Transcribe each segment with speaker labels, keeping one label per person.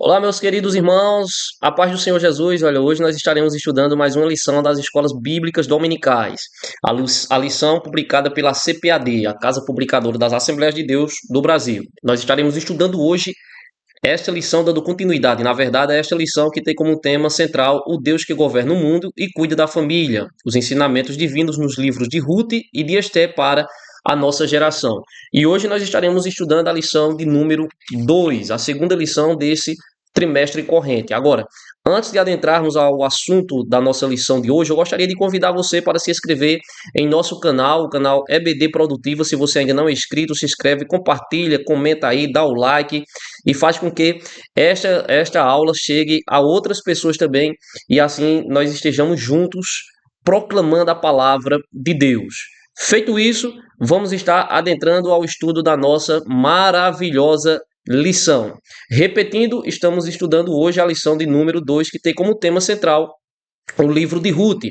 Speaker 1: Olá, meus queridos irmãos, a paz do Senhor Jesus. Olha, hoje nós estaremos estudando mais uma lição das escolas bíblicas dominicais. A lição publicada pela CPAD, a Casa Publicadora das Assembleias de Deus do Brasil. Nós estaremos estudando hoje esta lição, dando continuidade. Na verdade, é esta lição que tem como tema central o Deus que governa o mundo e cuida da família. Os ensinamentos divinos nos livros de Ruth e de Esté para a nossa geração. E hoje nós estaremos estudando a lição de número 2, a segunda lição desse trimestre corrente. Agora, antes de adentrarmos ao assunto da nossa lição de hoje, eu gostaria de convidar você para se inscrever em nosso canal, o canal EBD Produtiva. Se você ainda não é inscrito, se inscreve, compartilha, comenta aí, dá o like e faz com que esta aula chegue a outras pessoas também e assim nós estejamos juntos proclamando a palavra de Deus. Feito isso, vamos estar adentrando ao estudo da nossa maravilhosa lição. Repetindo, estamos estudando hoje a lição de número 2, que tem como tema central o livro de Ruth.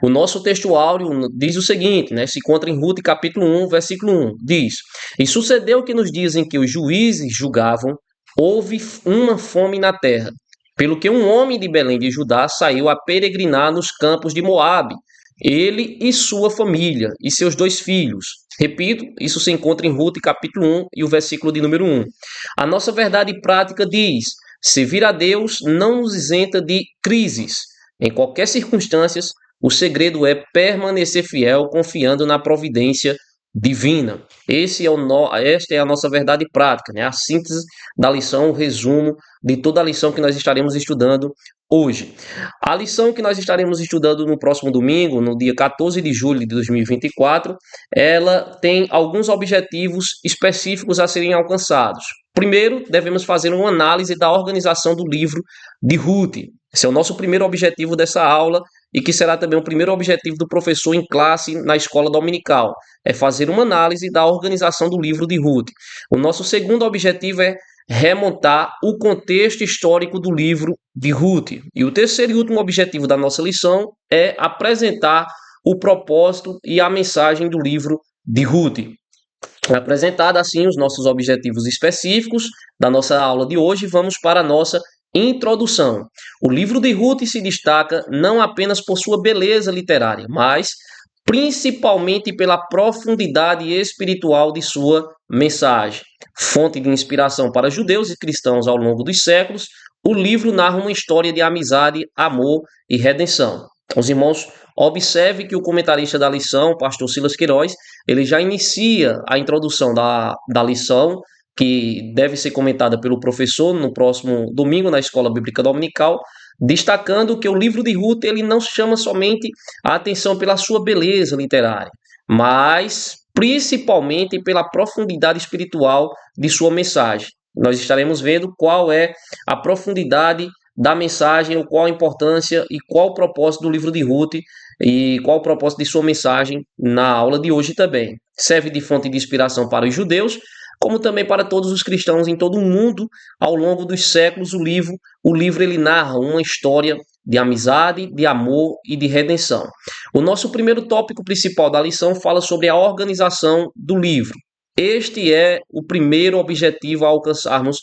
Speaker 1: O nosso texto áureo diz o seguinte, se encontra em Ruth capítulo 1, versículo 1, diz: E sucedeu que nos dias em que os juízes julgavam, houve uma fome na terra, pelo que um homem de Belém de Judá saiu a peregrinar nos campos de Moabe, ele e sua família, e seus 2 filhos. Repito, isso se encontra em Ruth capítulo 1 e o versículo de número 1. A nossa verdade prática diz: servir a Deus não nos isenta de crises. Em qualquer circunstância, o segredo é permanecer fiel, confiando na providência divina. Esta é a nossa verdade prática, a síntese da lição, o resumo de toda a lição que nós estaremos estudando hoje. A lição que nós estaremos estudando no próximo domingo, no dia 14 de julho de 2024, ela tem alguns objetivos específicos a serem alcançados. Primeiro, devemos fazer uma análise da organização do livro de Ruth. Esse é o nosso primeiro objetivo dessa aula e que será também o primeiro objetivo do professor em classe na escola dominical. É fazer uma análise da organização do livro de Ruth. O nosso segundo objetivo é remontar o contexto histórico do livro de Ruth. E o terceiro e último objetivo da nossa lição é apresentar o propósito e a mensagem do livro de Ruth. Apresentado assim os nossos objetivos específicos da nossa aula de hoje, vamos para a nossa introdução. O livro de Ruth se destaca não apenas por sua beleza literária, mas principalmente pela profundidade espiritual de sua mensagem. Fonte de inspiração para judeus e cristãos ao longo dos séculos, o livro narra uma história de amizade, amor e redenção. Os irmãos, observe que o comentarista da lição, pastor Silas Queiroz, ele já inicia a introdução da lição, que deve ser comentada pelo professor no próximo domingo na Escola Bíblica Dominical, destacando que o livro de Ruth ele não chama somente a atenção pela sua beleza literária, mas principalmente pela profundidade espiritual de sua mensagem. Nós estaremos vendo qual é a profundidade da mensagem, ou qual a importância e qual o propósito do livro de Ruth e qual o propósito de sua mensagem na aula de hoje também. Serve de fonte de inspiração para os judeus, como também para todos os cristãos em todo o mundo. Ao longo dos séculos, o livro ele narra uma história de amizade, de amor e de redenção. O nosso primeiro tópico principal da lição fala sobre a organização do livro. Este é o primeiro objetivo a alcançarmos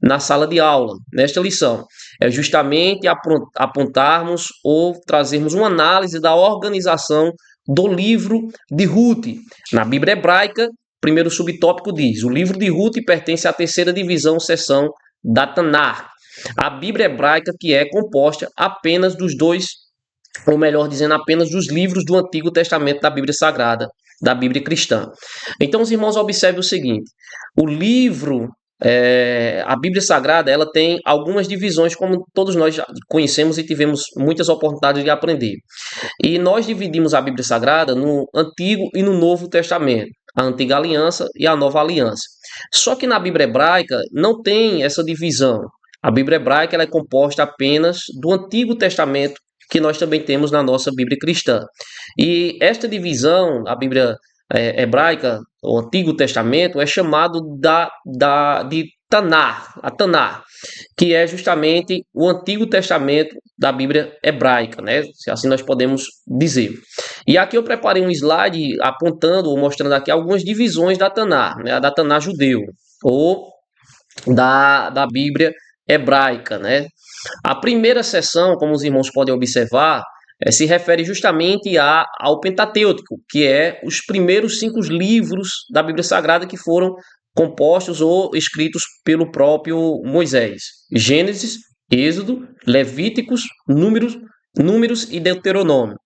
Speaker 1: na sala de aula, nesta lição. É justamente apontarmos ou trazermos uma análise da organização do livro de Ruth. Na Bíblia hebraica, primeiro subtópico diz: o livro de Ruth pertence à terceira divisão, seção da Tanakh. A Bíblia hebraica que é composta apenas dos dois, ou melhor dizendo, apenas dos livros do Antigo Testamento da Bíblia Sagrada, da Bíblia cristã. Então, os irmãos, observem o seguinte: o livro, a Bíblia Sagrada, ela tem algumas divisões, como todos nós já conhecemos e tivemos muitas oportunidades de aprender. E nós dividimos a Bíblia Sagrada no Antigo e no Novo Testamento, a Antiga Aliança e a Nova Aliança. Só que na Bíblia hebraica não tem essa divisão. A Bíblia hebraica ela é composta apenas do Antigo Testamento, que nós também temos na nossa Bíblia cristã. E esta divisão, a Bíblia hebraica, o Antigo Testamento, é chamado de Tanakh, a Tanakh, que é justamente o Antigo Testamento da Bíblia hebraica, se assim nós podemos dizer. E aqui eu preparei um slide apontando ou mostrando aqui algumas divisões da Tanakh, da Tanakh judeu, ou da Bíblia hebraica, né? A primeira seção, como os irmãos podem observar, se refere justamente ao Pentateuco, que é os primeiros 5 livros da Bíblia Sagrada que foram compostos ou escritos pelo próprio Moisés. Gênesis, Êxodo, Levíticos, Números e Deuteronômio.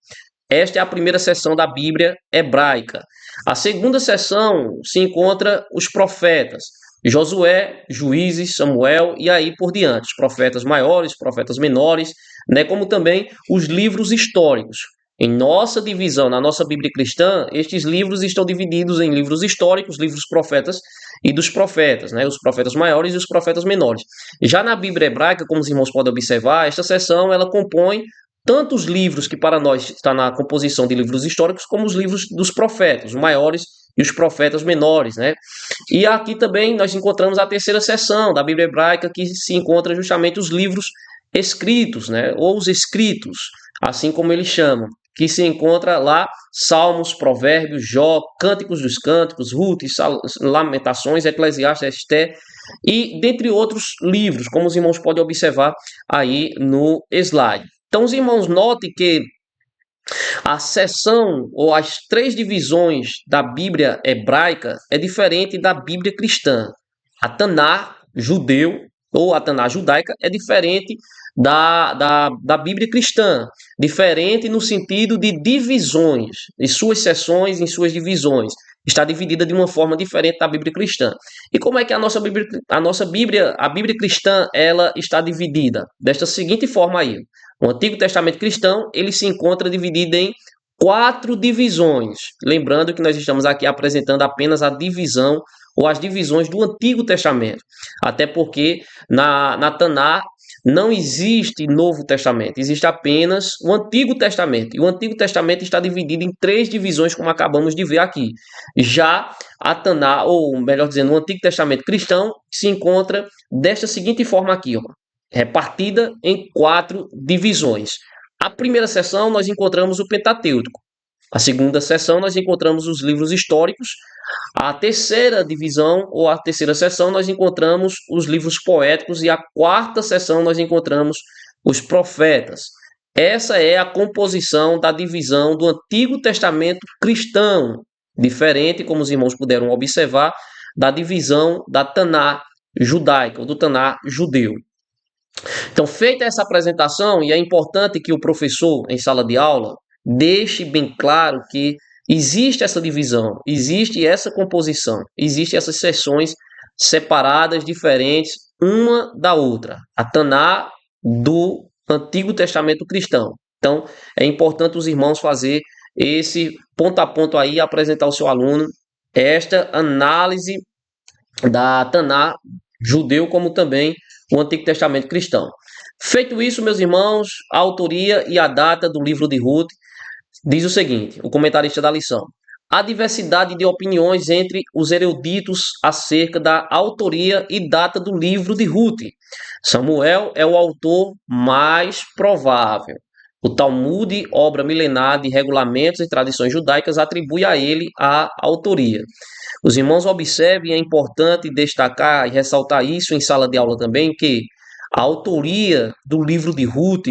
Speaker 1: Esta é a primeira seção da Bíblia hebraica. A segunda seção se encontra os profetas, Josué, Juízes, Samuel e aí por diante, os profetas maiores, profetas menores, né, como também os livros históricos. Em nossa divisão, na nossa Bíblia cristã, estes livros estão divididos em livros históricos, livros profetas e dos profetas, né, os profetas maiores e os profetas menores. Já na Bíblia hebraica, como os irmãos podem observar, esta seção ela compõe tanto os livros que para nós está na composição de livros históricos, como os livros dos profetas, os maiores e os profetas menores, né? E aqui também nós encontramos a terceira seção da Bíblia hebraica, que se encontra justamente os livros escritos, né? Ou os escritos, assim como eles chamam, que se encontra lá Salmos, Provérbios, Jó, Cânticos dos Cânticos, Ruth, Lamentações, Eclesiastes, Esté, e dentre outros livros, como os irmãos podem observar aí no slide. Então, os irmãos notem que a seção ou as 3 divisões da Bíblia hebraica é diferente da Bíblia cristã. A Taná judeu ou a Taná judaica é diferente da Bíblia cristã, diferente no sentido de divisões, em suas seções, em suas divisões. Está dividida de uma forma diferente da Bíblia cristã. E como é que a Bíblia cristã, ela está dividida? Desta seguinte forma aí. O Antigo Testamento cristão, ele se encontra dividido em 4 divisões. Lembrando que nós estamos aqui apresentando apenas a divisão ou as divisões do Antigo Testamento. Até porque na Taná não existe Novo Testamento, existe apenas o Antigo Testamento. E o Antigo Testamento está dividido em 3 divisões, como acabamos de ver aqui. Já a Taná, ou melhor dizendo, o Antigo Testamento cristão, se encontra desta seguinte forma aqui, ó, repartida em 4 divisões. A primeira seção nós encontramos o Pentateuco. A segunda seção nós encontramos os livros históricos. A terceira divisão ou a terceira seção nós encontramos os livros poéticos e a quarta seção nós encontramos os profetas. Essa é a composição da divisão do Antigo Testamento cristão, diferente, como os irmãos puderam observar, da divisão da Taná judaica ou do Taná judeu. Então, feita essa apresentação, e é importante que o professor, em sala de aula, deixe bem claro que existe essa divisão, existe essa composição, existem essas seções separadas, diferentes, uma da outra. A Taná do Antigo Testamento cristão. Então, é importante os irmãos fazer esse ponto a ponto aí, apresentar ao seu aluno esta análise da Taná judeu, como também o Antigo Testamento cristão. Feito isso, meus irmãos, a autoria e a data do livro de Ruth diz o seguinte, o comentarista da lição: há diversidade de opiniões entre os eruditos acerca da autoria e data do livro de Ruth. Samuel é o autor mais provável. O Talmud, obra milenar de regulamentos e tradições judaicas, atribui a ele a autoria. Os irmãos observem, é importante destacar e ressaltar isso em sala de aula também, que a autoria do livro de Ruth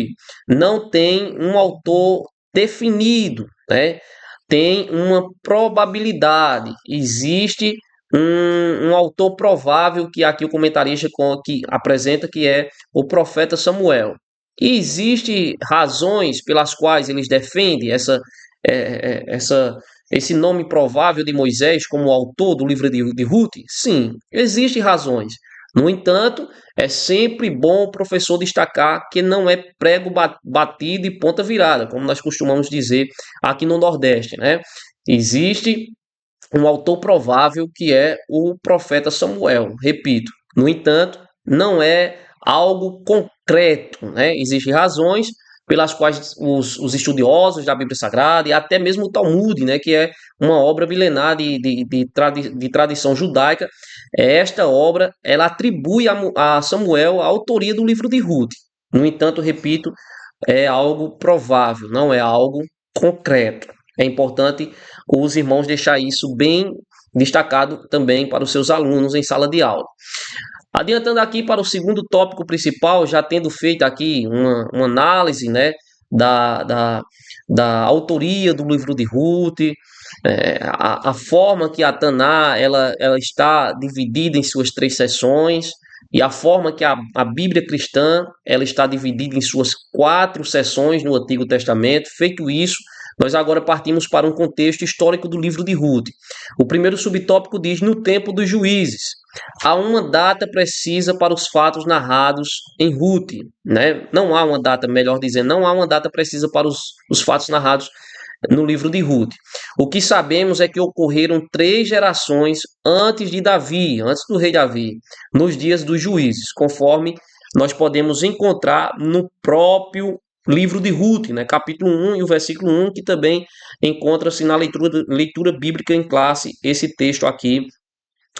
Speaker 1: não tem um autor definido, né? Tem uma probabilidade, existe um autor provável que aqui o comentarista que apresenta, que é o profeta Samuel. E existem razões pelas quais eles defendem esse nome provável de Moisés como autor do livro de Ruth? Sim, existem razões. No entanto, é sempre bom o professor destacar que não é prego batido e ponta virada, como nós costumamos dizer aqui no Nordeste, né? Existe um autor provável que é o profeta Samuel, repito. No entanto, não é algo concreto, né? Existem razões pelas quais os estudiosos da Bíblia Sagrada e até mesmo o Talmud, né, que é uma obra milenar de tradição judaica, esta obra ela atribui a Samuel a autoria do livro de Ruth. No entanto, repito, é algo provável, não é algo concreto. É importante os irmãos deixar isso bem destacado também para os seus alunos em sala de aula. Adiantando aqui para o segundo tópico principal, já tendo feito aqui uma análise, né, da, da, da autoria do livro de Ruth, a forma que a Taná ela está dividida em suas 3 seções, e a forma que a Bíblia cristã ela está dividida em suas 4 seções no Antigo Testamento. Feito isso, nós agora partimos para um contexto histórico do livro de Ruth. O primeiro subtópico diz: no tempo dos juízes. Há uma data precisa para os fatos narrados em Ruth, né? Não há uma data, melhor dizendo, não há uma data precisa para os fatos narrados no livro de Ruth. O que sabemos é que ocorreram 3 gerações antes de Davi, antes do rei Davi, nos dias dos juízes, conforme nós podemos encontrar no próprio livro de Ruth, né? Capítulo 1 e o versículo 1, que também encontra-se na leitura bíblica em classe, esse texto aqui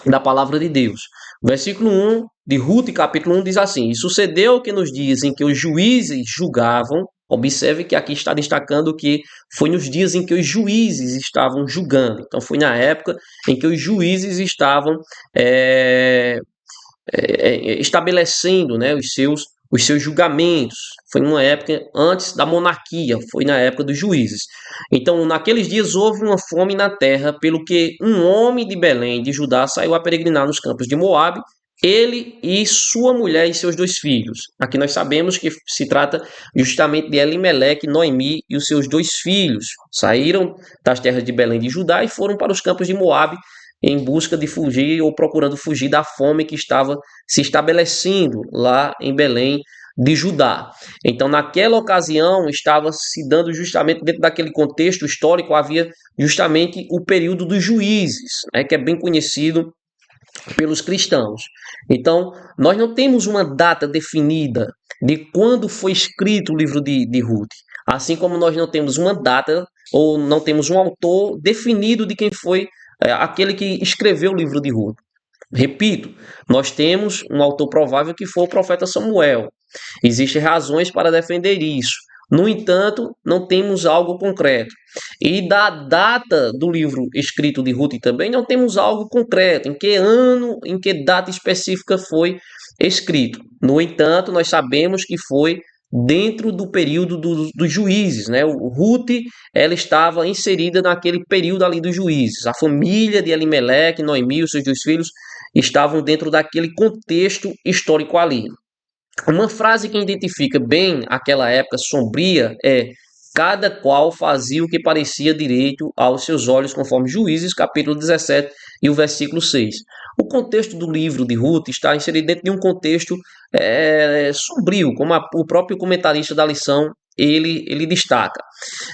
Speaker 1: da palavra de Deus. Versículo 1 de Ruth, capítulo 1, diz assim: E sucedeu que nos dias em que os juízes julgavam, observe que aqui está destacando que foi nos dias em que os juízes estavam julgando. Então, foi na época em que os juízes estavam estabelecendo, né, os seus julgamentos. Foi uma época antes da monarquia, foi na época dos juízes. Então, naqueles dias houve uma fome na terra, pelo que um homem de Belém, de Judá, saiu a peregrinar nos campos de Moabe, ele e sua mulher e seus 2 filhos. Aqui nós sabemos que se trata justamente de Elimeleque, Noemi e os seus 2 filhos. Saíram das terras de Belém de Judá e foram para os campos de Moabe em busca de fugir ou procurando fugir da fome que estava se estabelecendo lá em Belém de Judá. Então, naquela ocasião, estava se dando justamente dentro daquele contexto histórico, havia justamente o período dos juízes, né, que é bem conhecido pelos cristãos. Então, nós não temos uma data definida de quando foi escrito o livro de Ruth, assim como nós não temos uma data ou não temos um autor definido de quem foi aquele que escreveu o livro de Ruth. Repito, nós temos um autor provável que foi o profeta Samuel. Existem razões para defender isso. No entanto, não temos algo concreto. E da data do livro escrito de Ruth também não temos algo concreto. Em que ano, em que data específica foi escrito. No entanto, nós sabemos que foi dentro do período dos juízes, né? O Ruth, ela estava inserida naquele período ali dos juízes. A família de Elimeleque, Noemi, os seus 2 filhos, estavam dentro daquele contexto histórico ali. Uma frase que identifica bem aquela época sombria é: cada qual fazia o que parecia direito aos seus olhos, conforme Juízes, capítulo 17 e o versículo 6. O contexto do livro de Ruth está inserido dentro de um contexto sombrio, como o próprio comentarista da lição ele destaca.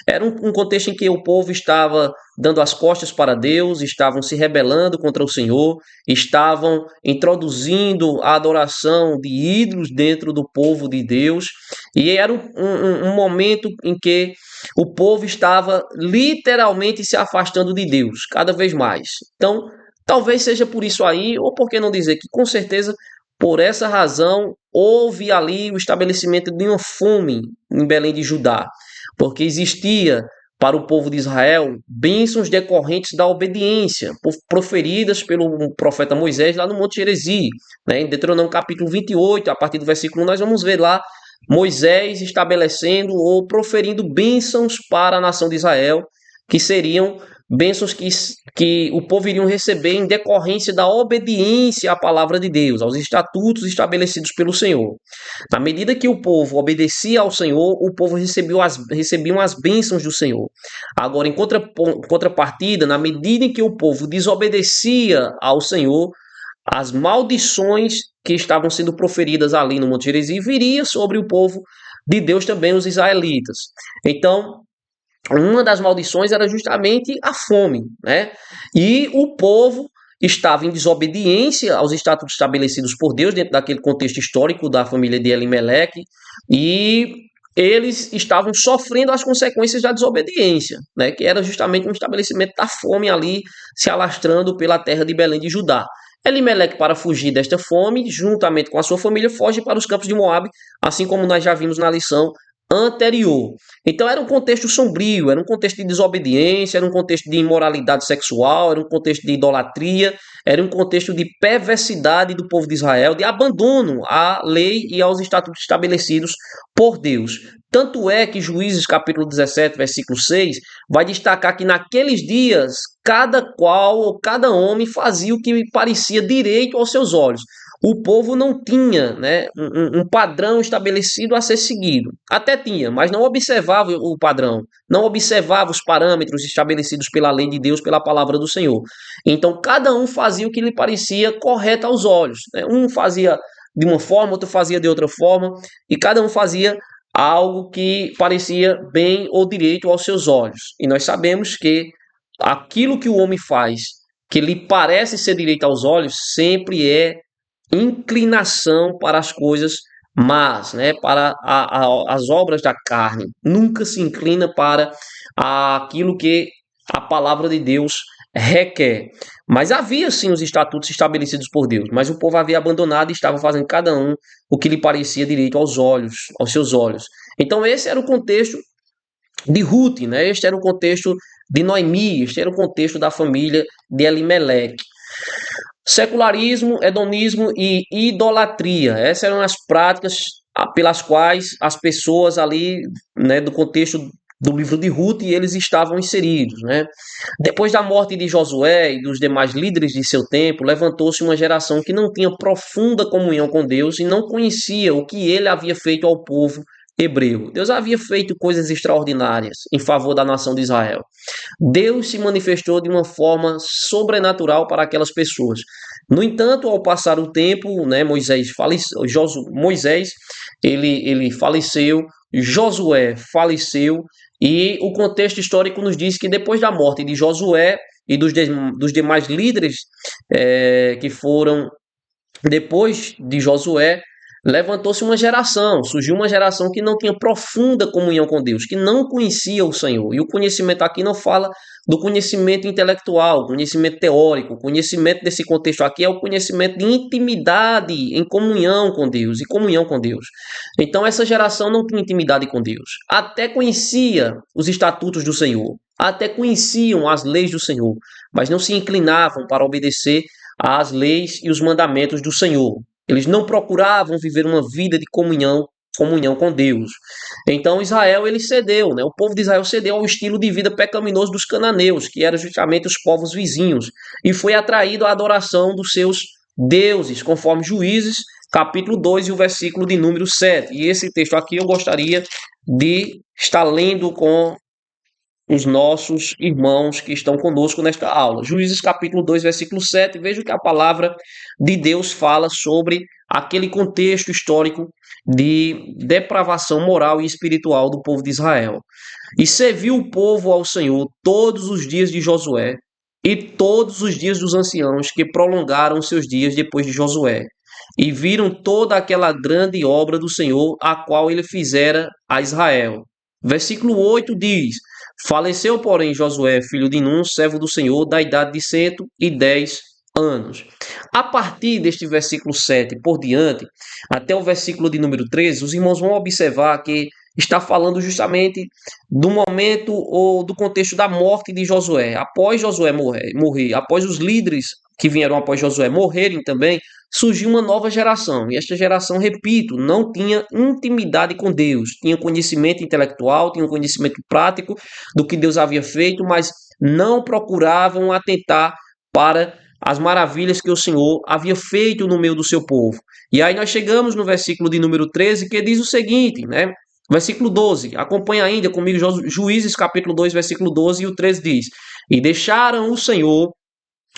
Speaker 1: Era um contexto em que o povo estava dando as costas para Deus, estavam se rebelando contra o Senhor, estavam introduzindo a adoração de ídolos dentro do povo de Deus, e era um momento em que o povo estava literalmente se afastando de Deus, cada vez mais. Então, talvez seja por isso aí, ou por que não dizer que com certeza por essa razão houve ali o estabelecimento de uma fome em Belém de Judá, porque existia para o povo de Israel bênçãos decorrentes da obediência, proferidas pelo profeta Moisés lá no Monte Gerizim, né? Em Deuteronômio capítulo 28, a partir do versículo 1, nós vamos ver lá Moisés estabelecendo ou proferindo bênçãos para a nação de Israel, que seriam bênçãos que o povo iriam receber em decorrência da obediência à palavra de Deus, aos estatutos estabelecidos pelo Senhor. Na medida que o povo obedecia ao Senhor, o povo recebiam as bênçãos do Senhor. Agora, em contrapartida, na medida em que o povo desobedecia ao Senhor, as maldições que estavam sendo proferidas ali no Monte Gerizim viria sobre o povo de Deus também, os israelitas. Então, uma das maldições era justamente a fome, né? E o povo estava em desobediência aos estatutos estabelecidos por Deus dentro daquele contexto histórico da família de Elimeleque, e eles estavam sofrendo as consequências da desobediência, né? Que era justamente um estabelecimento da fome ali se alastrando pela terra de Belém de Judá. Elimeleque, para fugir desta fome, juntamente com a sua família, foge para os campos de Moabe, assim como nós já vimos na lição anterior. Então era um contexto sombrio, era um contexto de desobediência, era um contexto de imoralidade sexual, era um contexto de idolatria, era um contexto de perversidade do povo de Israel, de abandono à lei e aos estatutos estabelecidos por Deus. Tanto é que Juízes capítulo 17, versículo 6, vai destacar que naqueles dias cada qual ou cada homem fazia o que parecia direito aos seus olhos. O povo não tinha, né, um padrão estabelecido a ser seguido. Até tinha, mas não observava o padrão, não observava os parâmetros estabelecidos pela lei de Deus, pela palavra do Senhor. Então, cada um fazia o que lhe parecia correto aos olhos, né? Um fazia de uma forma, outro fazia de outra forma, e cada um fazia algo que parecia bem ou direito aos seus olhos. E nós sabemos que aquilo que o homem faz, que lhe parece ser direito aos olhos, sempre é inclinação para as coisas más, né? Para as obras da carne. Nunca se inclina para aquilo que a palavra de Deus requer. Mas havia sim os estatutos estabelecidos por Deus, mas o povo havia abandonado e estava fazendo cada um o que lhe parecia direito aos olhos, aos seus olhos. Então esse era o contexto de Ruth, né? Este era o contexto de Noemi, este era o contexto da família de Elimeleque. Secularismo, hedonismo e idolatria. Essas eram as práticas pelas quais as pessoas ali, né, do contexto do livro de Ruth, eles estavam inseridos, né? Depois da morte de Josué e dos demais líderes de seu tempo, levantou-se uma geração que não tinha profunda comunhão com Deus e não conhecia o que ele havia feito ao povo hebreu. Deus havia feito coisas extraordinárias em favor da nação de Israel. Deus se manifestou de uma forma sobrenatural para aquelas pessoas. No entanto, ao passar o tempo, né, Moisés ele faleceu, Josué faleceu, e o contexto histórico nos diz que depois da morte de Josué e dos demais líderes que foram depois de Josué, levantou-se uma geração, surgiu uma geração que não tinha profunda comunhão com Deus, que não conhecia o Senhor. E o conhecimento aqui não fala do conhecimento intelectual, conhecimento teórico. O conhecimento desse contexto aqui é o conhecimento de intimidade em comunhão com Deus e comunhão com Deus. Então essa geração não tinha intimidade com Deus. Até conhecia os estatutos do Senhor, até conheciam as leis do Senhor, mas não se inclinavam para obedecer às leis e os mandamentos do Senhor. Eles não procuravam viver uma vida de comunhão com Deus. Então Israel ele cedeu, né? O povo de Israel cedeu ao estilo de vida pecaminoso dos cananeus, que eram justamente os povos vizinhos, e foi atraído à adoração dos seus deuses, conforme Juízes, capítulo 2 e o versículo de número 7. E esse texto aqui eu gostaria de estar lendo com os nossos irmãos que estão conosco nesta aula. Juízes capítulo 2, versículo 7, veja que a palavra de Deus fala sobre aquele contexto histórico de depravação moral e espiritual do povo de Israel. E serviu o povo ao Senhor todos os dias de Josué e todos os dias dos anciãos que prolongaram seus dias depois de Josué. E viram toda aquela grande obra do Senhor, a qual ele fizera a Israel. Versículo 8 diz: faleceu, porém, Josué, filho de Nun, servo do Senhor, da idade de 110 anos. A partir deste versículo 7 por diante, até o versículo de número 13, os irmãos vão observar que está falando justamente do momento ou do contexto da morte de Josué. Após Josué morrer, após os líderes que vieram após Josué morrerem também, surgiu uma nova geração. E esta geração, repito, não tinha intimidade com Deus. Tinha conhecimento intelectual, tinha conhecimento prático do que Deus havia feito, mas não procuravam atentar para as maravilhas que o Senhor havia feito no meio do seu povo. E aí nós chegamos no versículo de número 13, que diz o seguinte, né? Versículo 12, acompanha ainda comigo Juízes capítulo 2, versículo 12, e o 13 diz: e deixaram o Senhor,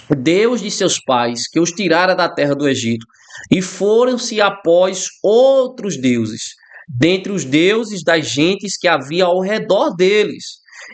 Speaker 1: Deus de seus pais, que os tirara da terra do Egito, e foram-se após outros deuses, dentre os deuses das gentes que havia ao redor deles,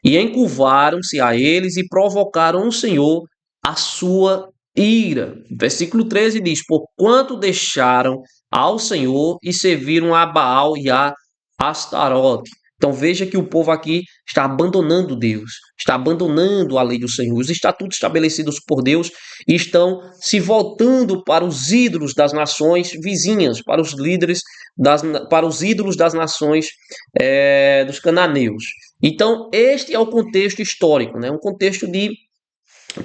Speaker 1: e encurvaram-se a eles e provocaram o Senhor a sua ira. Versículo 13 diz: porquanto deixaram ao Senhor e serviram a Baal e a Astarote. Então veja que o povo aqui está abandonando Deus, está abandonando a lei do Senhor. Os estatutos estabelecidos por Deus estão se voltando para os ídolos das nações vizinhas, para os líderes para os ídolos das nações dos cananeus. Então este é o contexto histórico, né? Um contexto de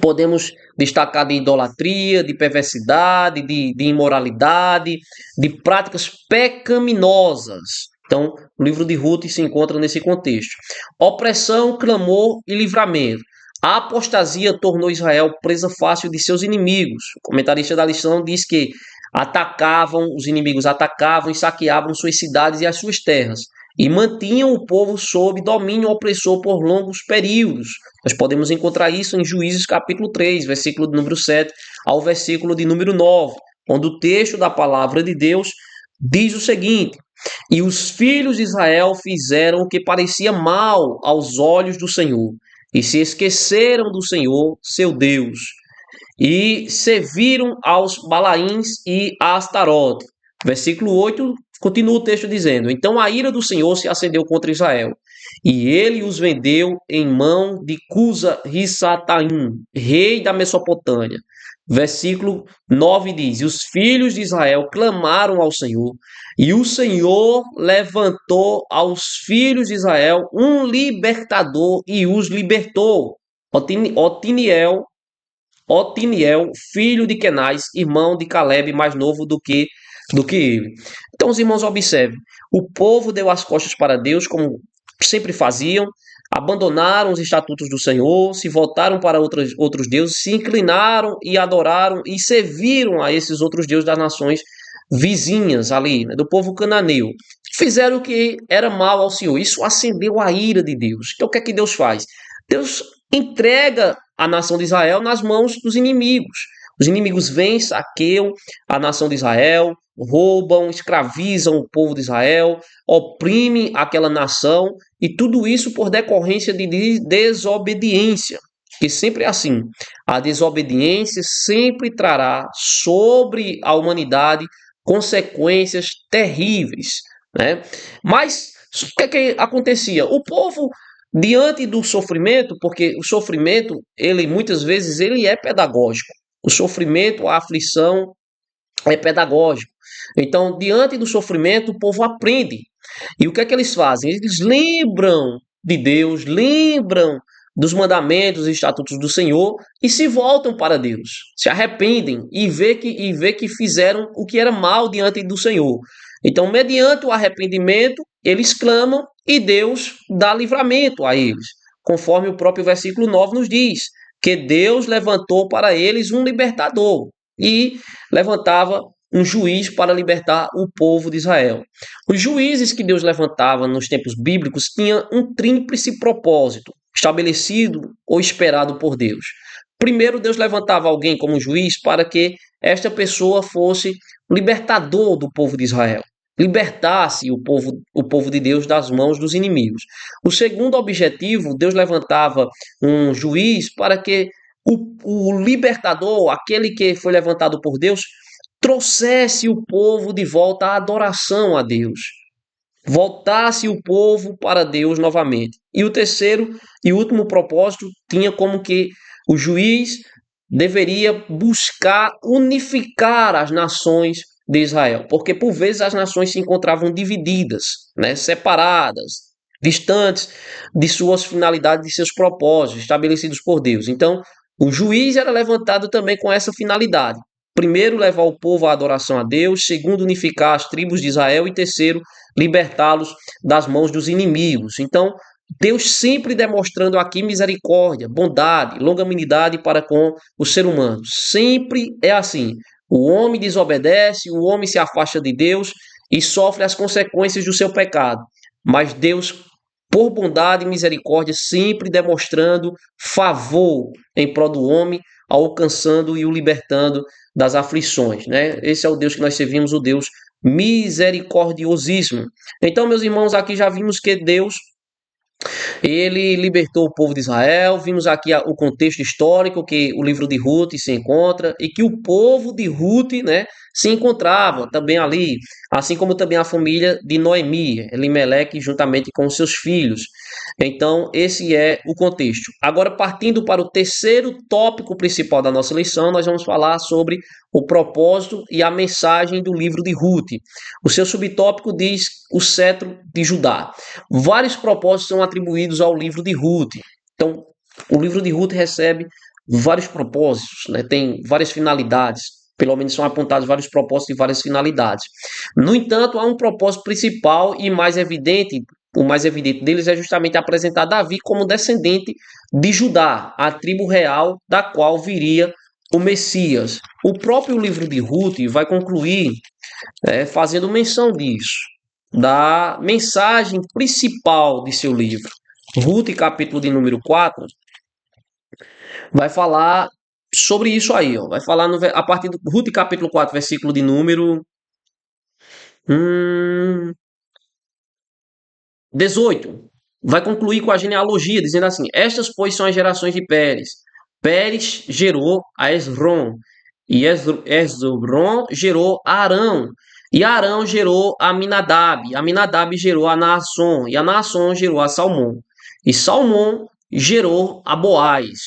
Speaker 1: podemos destacar de idolatria, de perversidade, de imoralidade, de práticas pecaminosas. Então, o livro de Ruth se encontra nesse contexto. Opressão, clamor e livramento. A apostasia tornou Israel presa fácil de seus inimigos. O comentarista da lição diz que os inimigos atacavam e saqueavam suas cidades e as suas terras, e mantinham o povo sob domínio opressor por longos períodos. Nós podemos encontrar isso em Juízes capítulo 3, versículo de número 7 ao versículo de número 9, onde o texto da palavra de Deus diz o seguinte: e os filhos de Israel fizeram o que parecia mal aos olhos do Senhor, e se esqueceram do Senhor, seu Deus, e serviram aos Balaíns e a Astarote. Versículo 8, continua o texto dizendo: então a ira do Senhor se acendeu contra Israel, e ele os vendeu em mão de Cusa-Rissataim, rei da Mesopotâmia. Versículo 9 diz: e os filhos de Israel clamaram ao Senhor, e o Senhor levantou aos filhos de Israel um libertador e os libertou. Otiniel, filho de Kenaz, irmão de Caleb, mais novo do que ele. Então, os irmãos, observem: o povo deu as costas para Deus, como sempre faziam, abandonaram os estatutos do Senhor, se voltaram para outros deuses, se inclinaram e adoraram e serviram a esses outros deuses das nações vizinhas ali, né, do povo cananeu. Fizeram o que era mal ao Senhor. Isso acendeu a ira de Deus. Então, o que é que Deus faz? Deus entrega a nação de Israel nas mãos dos inimigos. Os inimigos vêm, saqueiam a nação de Israel, roubam, escravizam o povo de Israel, oprimem aquela nação, e tudo isso por decorrência de desobediência, que sempre é assim. A desobediência sempre trará sobre a humanidade consequências terríveis, né? Mas o que acontecia? O povo, diante do sofrimento, porque o sofrimento, ele muitas vezes ele é pedagógico. O sofrimento, a aflição é pedagógico. Então, diante do sofrimento, o povo aprende. E o que é que eles fazem? Eles lembram de Deus, lembram dos mandamentos e estatutos do Senhor e se voltam para Deus, se arrependem e vê que fizeram o que era mal diante do Senhor. Então, mediante o arrependimento, eles clamam e Deus dá livramento a eles, conforme o próprio versículo 9 nos diz, que Deus levantou para eles um libertador e levantava um juiz para libertar o povo de Israel. Os juízes que Deus levantava nos tempos bíblicos tinham um tríplice propósito, estabelecido ou esperado por Deus. Primeiro, Deus levantava alguém como juiz para que esta pessoa fosse libertador do povo de Israel, libertasse o povo de Deus das mãos dos inimigos. O segundo objetivo, Deus levantava um juiz para que o libertador, aquele que foi levantado por Deus, trouxesse o povo de volta à adoração a Deus, voltasse o povo para Deus novamente. E o terceiro e último propósito tinha como que o juiz deveria buscar unificar as nações de Israel, porque por vezes as nações se encontravam divididas, né, separadas, distantes de suas finalidades, de seus propósitos estabelecidos por Deus. Então, o juiz era levantado também com essa finalidade. Primeiro, levar o povo à adoração a Deus. Segundo, unificar as tribos de Israel. E terceiro, libertá-los das mãos dos inimigos. Então, Deus sempre demonstrando aqui misericórdia, bondade, longanimidade para com o ser humano. Sempre é assim. O homem desobedece, o homem se afasta de Deus e sofre as consequências do seu pecado. Mas Deus, por bondade e misericórdia, sempre demonstrando favor em prol do homem, alcançando e o libertando das aflições, né? Esse é o Deus que nós servimos, o Deus misericordiosíssimo. Então, meus irmãos, aqui já vimos que Deus, ele libertou o povo de Israel. Vimos aqui o contexto histórico que o livro de Ruth se encontra e que o povo de Ruth, né, se encontrava também ali, assim como também a família de Noemi, Elimeleque, juntamente com seus filhos. Então, esse é o contexto. Agora, partindo para o terceiro tópico principal da nossa lição, nós vamos falar sobre o propósito e a mensagem do livro de Ruth. O seu subtópico diz o cetro de Judá. Vários propósitos são atribuídos ao livro de Ruth. Então, o livro de Ruth recebe vários propósitos, né? Tem várias finalidades, pelo menos são apontados vários propósitos e várias finalidades. No entanto, há um propósito principal e mais evidente, o mais evidente deles é justamente apresentar Davi como descendente de Judá, a tribo real da qual viria o Messias. O próprio livro de Ruth vai concluir fazendo menção disso, da mensagem principal de seu livro. Ruth, capítulo de número 4, vai falar sobre isso aí, ó. Vai falar a partir do Ruth capítulo 4, versículo de número 18. Vai concluir com a genealogia, dizendo assim: estas, pois, são as gerações de Pérez. Pérez gerou a Esrom, e Esrom gerou a Arão, e Arão gerou a Aminadab, Aminadab gerou a Naasson, e a Naasson gerou a Salmão, e Salmão gerou a Boaz,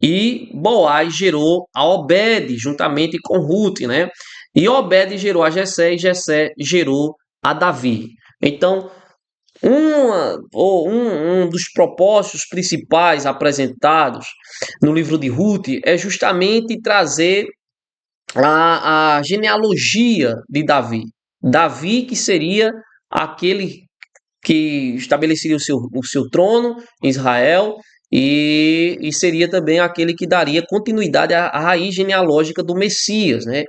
Speaker 1: e Boaz gerou a Obed, juntamente com Ruth, né? E Obed gerou a Jessé, e Jessé gerou a Davi. Então, um dos propósitos principais apresentados no livro de Ruth é justamente trazer a genealogia de Davi. Davi, que seria aquele que estabeleceria o seu trono em Israel e seria também aquele que daria continuidade à raiz genealógica do Messias, né?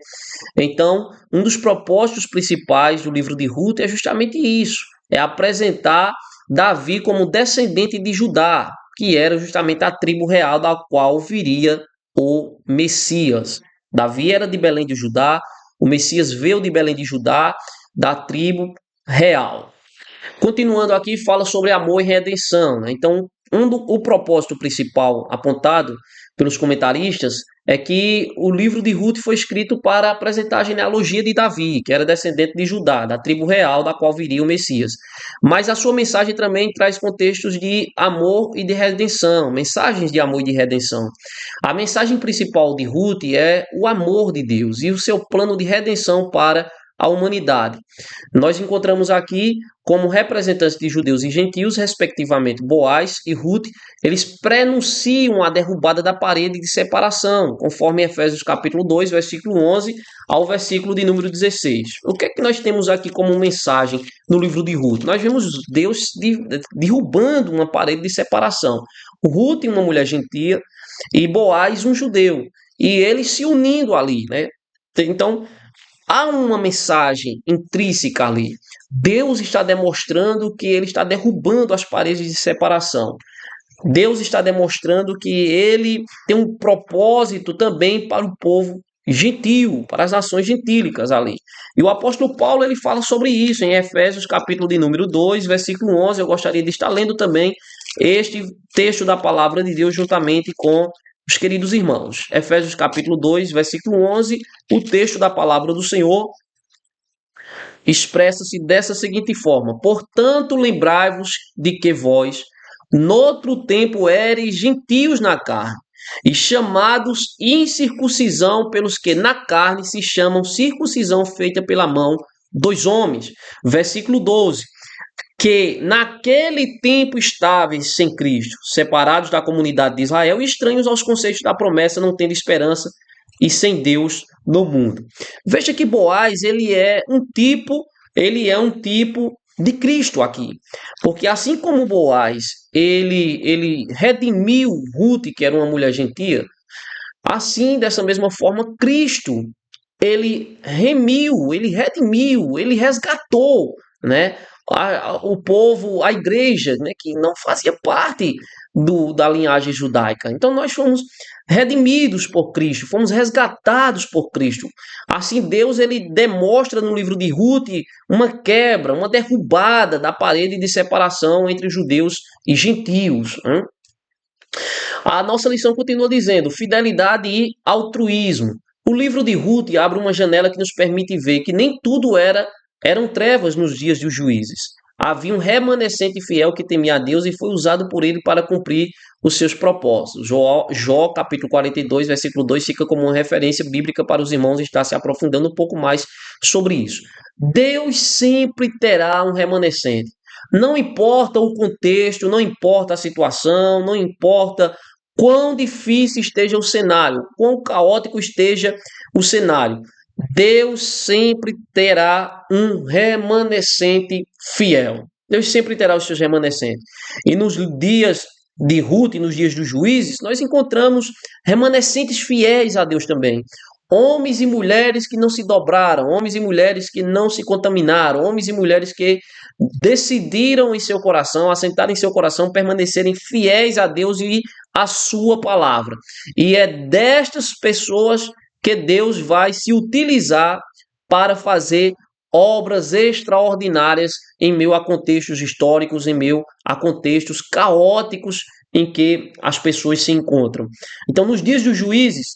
Speaker 1: Então, um dos propósitos principais do livro de Ruth é justamente isso, é apresentar Davi como descendente de Judá, que era justamente a tribo real da qual viria o Messias. Davi era de Belém de Judá, o Messias veio de Belém de Judá, da tribo real. Continuando aqui, fala sobre amor e redenção, né? Então, o propósito principal apontado pelos comentaristas é que o livro de Ruth foi escrito para apresentar a genealogia de Davi, que era descendente de Judá, da tribo real da qual viria o Messias. Mas a sua mensagem também traz contextos de amor e de redenção, mensagens de amor e de redenção. A mensagem principal de Ruth é o amor de Deus e o seu plano de redenção para a humanidade. Nós encontramos aqui como representantes de judeus e gentios, respectivamente Boaz e Ruth, eles prenunciam a derrubada da parede de separação, conforme Efésios capítulo 2, versículo 11 ao versículo de número 16. O que é que nós temos aqui como mensagem no livro de Ruth? Nós vemos Deus derrubando uma parede de separação. Ruth, uma mulher gentia, e Boaz, um judeu, e eles se unindo ali, né? Então, há uma mensagem intrínseca ali. Deus está demonstrando que ele está derrubando as paredes de separação. Deus está demonstrando que ele tem um propósito também para o povo gentil, para as nações gentílicas ali. E o apóstolo Paulo ele fala sobre isso em Efésios capítulo de número 2, versículo 11. Eu gostaria de estar lendo também este texto da palavra de Deus juntamente com os queridos irmãos. Efésios capítulo 2, versículo 11, o texto da palavra do Senhor expressa-se dessa seguinte forma: portanto, lembrai-vos de que vós, noutro tempo, éreis gentios na carne, e chamados incircuncisão pelos que na carne se chamam circuncisão feita pela mão dos homens. Versículo 12. Que naquele tempo estáveis sem Cristo, separados da comunidade de Israel e estranhos aos conceitos da promessa, não tendo esperança e sem Deus no mundo. Veja que Boaz, ele é um tipo de Cristo aqui. Porque assim como Boaz, ele redimiu Ruth, que era uma mulher gentia, assim, dessa mesma forma, Cristo, ele remiu, ele redimiu, ele resgatou, né? O povo, a igreja, né, que não fazia parte da linhagem judaica. Então nós fomos redimidos por Cristo, fomos resgatados por Cristo. Assim Deus ele demonstra no livro de Ruth uma quebra, uma derrubada da parede de separação entre judeus e gentios. A nossa lição continua dizendo fidelidade e altruísmo. O livro de Ruth abre uma janela que nos permite ver que nem tudo eram trevas nos dias dos juízes. Havia um remanescente fiel que temia a Deus e foi usado por ele para cumprir os seus propósitos. Jó, capítulo 42, versículo 2, fica como uma referência bíblica para os irmãos estar se aprofundando um pouco mais sobre isso. Deus sempre terá um remanescente. Não importa o contexto, não importa a situação, não importa quão difícil esteja o cenário, quão caótico esteja o cenário, Deus sempre terá um remanescente fiel. Deus sempre terá os seus remanescentes. E nos dias de Ruth e nos dias dos juízes, nós encontramos remanescentes fiéis a Deus também. Homens e mulheres que não se dobraram, homens e mulheres que não se contaminaram, homens e mulheres que decidiram em seu coração, assentaram em seu coração, permanecerem fiéis a Deus e a sua palavra. E é destas pessoas que Deus vai se utilizar para fazer obras extraordinárias em meio a contextos históricos, em meio a contextos caóticos em que as pessoas se encontram. Então, nos dias dos juízes,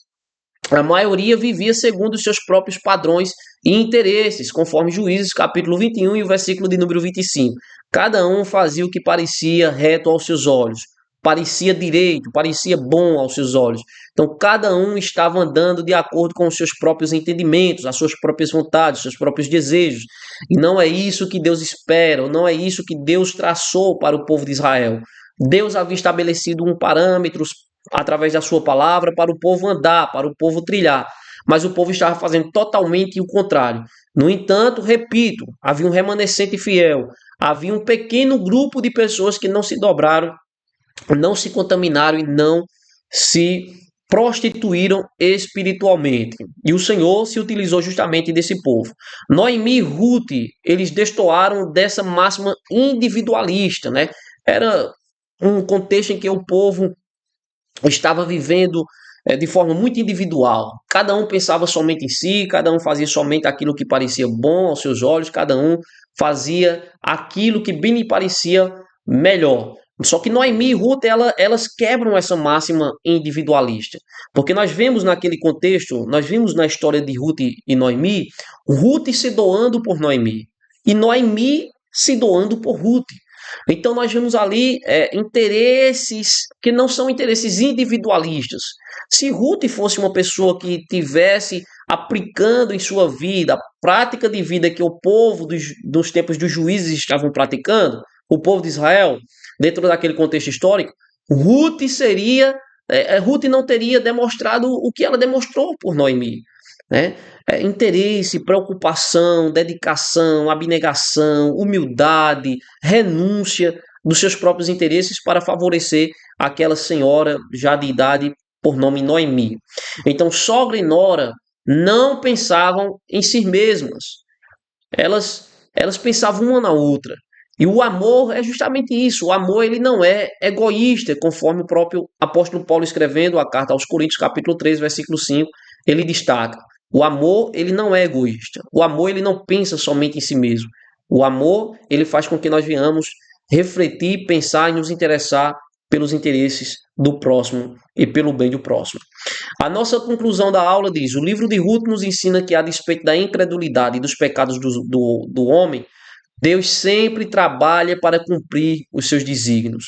Speaker 1: a maioria vivia segundo os seus próprios padrões e interesses, conforme Juízes capítulo 21 e o versículo de número 25. Cada um fazia o que parecia reto aos seus olhos, parecia direito, parecia bom aos seus olhos. Então, cada um estava andando de acordo com os seus próprios entendimentos, as suas próprias vontades, os seus próprios desejos. E não é isso que Deus espera, não é isso que Deus traçou para o povo de Israel. Deus havia estabelecido um parâmetro através da sua palavra para o povo andar, para o povo trilhar. Mas o povo estava fazendo totalmente o contrário. No entanto, repito, havia um remanescente fiel, havia um pequeno grupo de pessoas que não se dobraram, não se contaminaram e não se prostituíram espiritualmente. E o Senhor se utilizou justamente desse povo. Noemi e Ruth, eles destoaram dessa máxima individualista, né? Era um contexto em que o povo estava vivendo de forma muito individual. Cada um pensava somente em si, cada um fazia somente aquilo que parecia bom aos seus olhos, cada um fazia aquilo que bem lhe parecia melhor. Só que Noemi e Ruth, elas quebram essa máxima individualista. Porque nós vemos naquele contexto, nós vimos na história de Ruth e Noemi, Ruth se doando por Noemi e Noemi se doando por Ruth. Então nós vemos ali interesses que não são interesses individualistas. Se Ruth fosse uma pessoa que tivesse aplicando em sua vida a prática de vida que o povo dos tempos dos juízes estavam praticando, o povo de Israel, dentro daquele contexto histórico, Ruth não teria demonstrado o que ela demonstrou por Noemi, né? Interesse, preocupação, dedicação, abnegação, humildade, renúncia dos seus próprios interesses para favorecer aquela senhora já de idade por nome Noemi. Então, sogra e nora não pensavam em si mesmas, elas pensavam uma na outra. E o amor é justamente isso. O amor ele não é egoísta, conforme o próprio apóstolo Paulo escrevendo a carta aos Coríntios, capítulo 3, versículo 5, ele destaca. O amor ele não é egoísta. O amor ele não pensa somente em si mesmo. O amor ele faz com que nós venhamos refletir, pensar e nos interessar pelos interesses do próximo e pelo bem do próximo. A nossa conclusão da aula diz: o livro de Ruth nos ensina que, a despeito da incredulidade e dos pecados do homem, Deus sempre trabalha para cumprir os seus desígnios.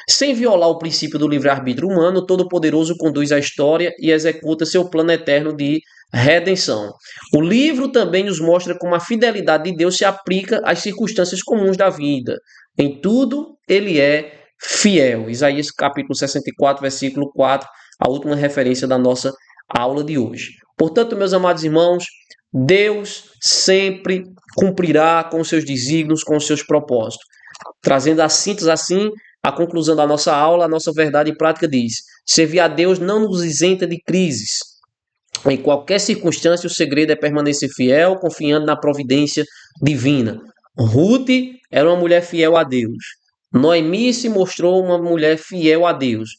Speaker 1: Sem violar o princípio do livre-arbítrio humano, o Todo-Poderoso conduz a história e executa seu plano eterno de redenção. O livro também nos mostra como a fidelidade de Deus se aplica às circunstâncias comuns da vida. Em tudo, ele é fiel. Isaías capítulo 64, versículo 4, a última referência da nossa aula de hoje. Portanto, meus amados irmãos, Deus sempre cumprirá com os seus desígnios, com os seus propósitos. Trazendo a síntese assim, a conclusão da nossa aula, a nossa verdade prática diz: servir a Deus não nos isenta de crises. Em qualquer circunstância, o segredo é permanecer fiel, confiando na providência divina. Ruth era uma mulher fiel a Deus. Noemi se mostrou uma mulher fiel a Deus.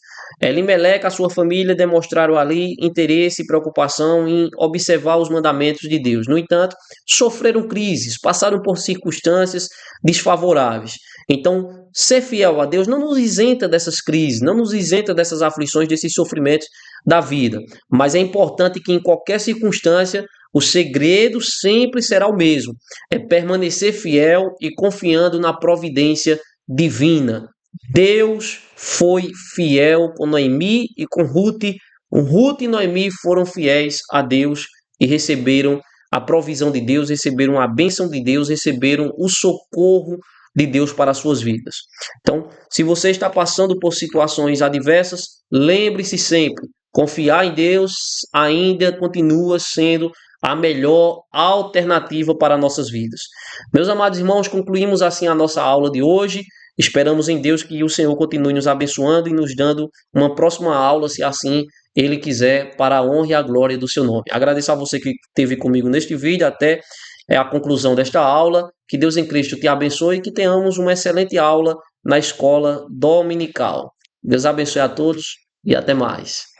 Speaker 1: Elimeleque, a sua família demonstraram ali interesse e preocupação em observar os mandamentos de Deus. No entanto, sofreram crises, passaram por circunstâncias desfavoráveis. Então, ser fiel a Deus não nos isenta dessas crises, não nos isenta dessas aflições, desses sofrimentos da vida. Mas é importante que em qualquer circunstância, o segredo sempre será o mesmo: é permanecer fiel e confiando na providência divina. Deus foi fiel com Noemi e com Ruth. Ruth e Noemi foram fiéis a Deus e receberam a provisão de Deus, receberam a bênção de Deus, receberam o socorro de Deus para as suas vidas. Então, se você está passando por situações adversas, lembre-se sempre: confiar em Deus ainda continua sendo a melhor alternativa para nossas vidas. Meus amados irmãos, concluímos assim a nossa aula de hoje. Esperamos em Deus que o Senhor continue nos abençoando e nos dando uma próxima aula, se assim Ele quiser, para a honra e a glória do seu nome. Agradeço a você que esteve comigo neste vídeo até a conclusão desta aula. Que Deus em Cristo te abençoe e que tenhamos uma excelente aula na escola dominical. Deus abençoe a todos e até mais.